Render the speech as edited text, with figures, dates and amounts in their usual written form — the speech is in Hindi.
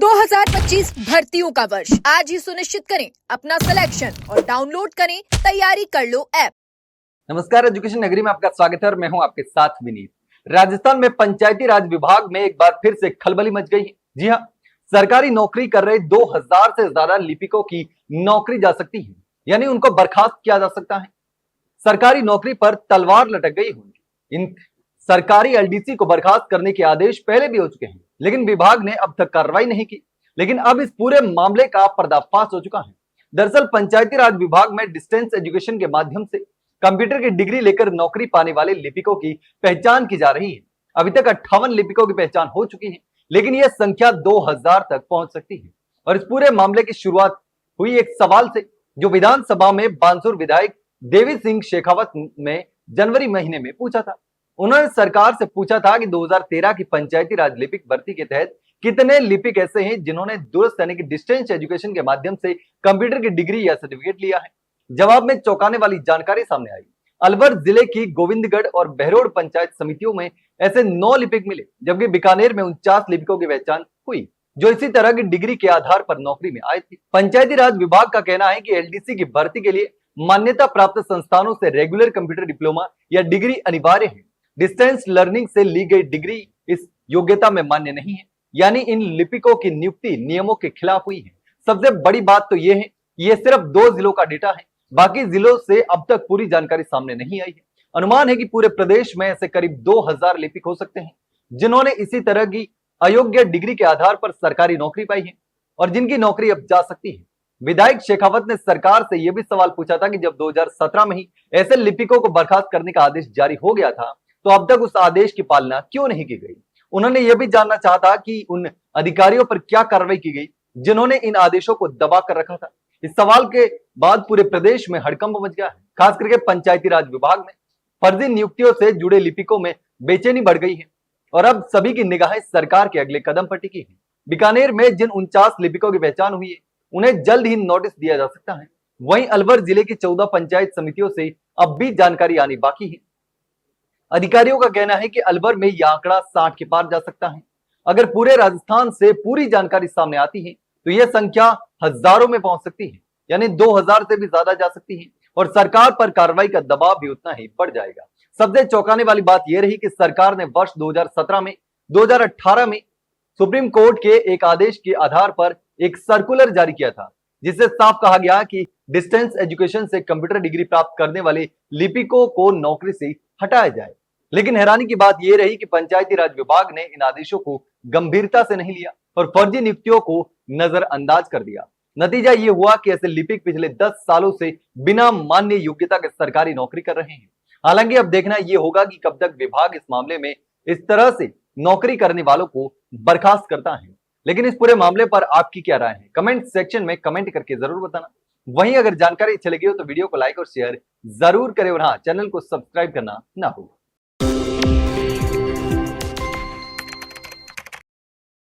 2025 भर्तियों का वर्ष आज ही सुनिश्चित करें अपना सिलेक्शन और डाउनलोड करें तैयारी कर लो ऐप। नमस्कार, एजुकेशन नगरी में आपका स्वागत है और मैं हूं आपके साथ विनीत। राजस्थान में पंचायती राज विभाग में एक बार फिर से खलबली मच गई है। जी हां, सरकारी नौकरी कर रहे 2000 से ज्यादा लिपिकों की नौकरी जा सकती है, यानी उनको बर्खास्त किया जा सकता है। सरकारी नौकरी पर तलवार लटक गई होगी। इन सरकारी एलडीसी को बर्खास्त करने के आदेश पहले भी हो चुके हैं, लेकिन विभाग ने अब तक कार्रवाई नहीं की। लेकिन अब इस पूरे मामले का पर्दाफाश हो चुका है। दरअसल पंचायती राज विभाग में डिस्टेंस एजुकेशन के माध्यम से कंप्यूटर की डिग्री लेकर नौकरी पाने वाले लिपिकों की पहचान की जा रही है। अभी तक 58 लिपिकों की पहचान हो चुकी है, लेकिन यह संख्या 2000 तक पहुंच सकती है। और इस पूरे मामले की शुरुआत हुई एक सवाल से, जो विधानसभा में बानसूर विधायक देवी सिंह शेखावत ने जनवरी महीने में पूछा था। उन्होंने सरकार से पूछा था कि 2013 की पंचायती राज लिपिक भर्ती के तहत कितने लिपिक ऐसे हैं जिन्होंने दूरस्थ यानी कि डिस्टेंस एजुकेशन के माध्यम से कंप्यूटर की डिग्री या सर्टिफिकेट लिया है। जवाब में चौंकाने वाली जानकारी सामने आई। अलवर जिले की गोविंदगढ़ और बहरोड पंचायत समितियों में ऐसे 9 लिपिक मिले, जबकि बीकानेर में 49 लिपिकों की पहचान हुई जो इसी तरह की डिग्री के आधार पर नौकरी में आए थे। पंचायती राज विभाग का कहना है कि एलडीसी की भर्ती के लिए मान्यता प्राप्त संस्थानों से रेगुलर कंप्यूटर डिप्लोमा या डिग्री अनिवार्य है। डिस्टेंस लर्निंग से ली गई डिग्री इस योग्यता में मान्य नहीं है, यानी इन लिपिकों की नियुक्ति नियमों के खिलाफ हुई है। सबसे बड़ी बात तो यह है, यह सिर्फ 2 जिलों का डेटा है, बाकी जिलों से अब तक पूरी जानकारी सामने नहीं आई है। अनुमान है कि पूरे प्रदेश में ऐसे करीब 2000 लिपिक हो सकते हैं जिन्होंने इसी तरह की अयोग्य डिग्री के आधार पर सरकारी नौकरी पाई है और जिनकी नौकरी अब जा सकती है। विधायक शेखावत ने सरकार से यह भी सवाल पूछा था कि जब 2017 में ही ऐसे लिपिकों को बर्खास्त करने का आदेश जारी हो गया था, तो अब तक उस आदेश की पालना क्यों नहीं की गई। उन्होंने यह भी जानना चाहा था कि उन अधिकारियों पर क्या कार्रवाई की गई जिन्होंने इन आदेशों को दबा कर रखा था। इस सवाल के बाद पूरे प्रदेश में हड़कंप मच गया है। खास करके पंचायती राज विभाग में फर्जी नियुक्तियों से जुड़े लिपिकों में बेचैनी बढ़ गई है और अब सभी की निगाहें सरकार के अगले कदम पर टिकी है। बीकानेर में जिन 49 लिपिकों की पहचान हुई है, उन्हें जल्द ही नोटिस दिया जा सकता है। वहीं अलवर जिले की 14 पंचायत समितियों से अब भी जानकारी आनी बाकी है। अधिकारियों का कहना है कि अलवर में यह आंकड़ा 60 के पार जा सकता है। अगर पूरे राजस्थान से पूरी जानकारी सामने आती है तो यह संख्या हजारों में पहुंच सकती है, यानी 2000 से भी ज्यादा जा सकती है और सरकार पर कार्रवाई का दबाव भी उतना ही बढ़ जाएगा। सबसे चौंकाने वाली बात यह रही कि सरकार ने वर्ष 2017 में 2018 में सुप्रीम कोर्ट के एक आदेश के आधार पर एक सर्कुलर जारी किया था, जिससे साफ कहा गया कि डिस्टेंस एजुकेशन से कंप्यूटर डिग्री प्राप्त करने वाले लिपिकों को नौकरी से हटाया जाए। लेकिन हैरानी की बात यह रही कि पंचायती राज विभाग ने इन आदेशों को गंभीरता से नहीं लिया और फर्जी नियुक्तियों को नजरअंदाज कर दिया। नतीजा यह हुआ कि ऐसे लिपिक पिछले 10 सालों से बिना मान्य योग्यता के सरकारी नौकरी कर रहे हैं। हालांकि अब देखना यह होगा कि कब तक विभाग इस मामले में इस तरह से नौकरी करने वालों को बर्खास्त करता है। लेकिन इस पूरे मामले पर आपकी क्या राय है, कमेंट सेक्शन में कमेंट करके जरूर बताना। वहीं अगर जानकारी अच्छी लगी हो तो वीडियो को लाइक और शेयर जरूर करें और हाँ, चैनल को सब्सक्राइब करना ना भूलें।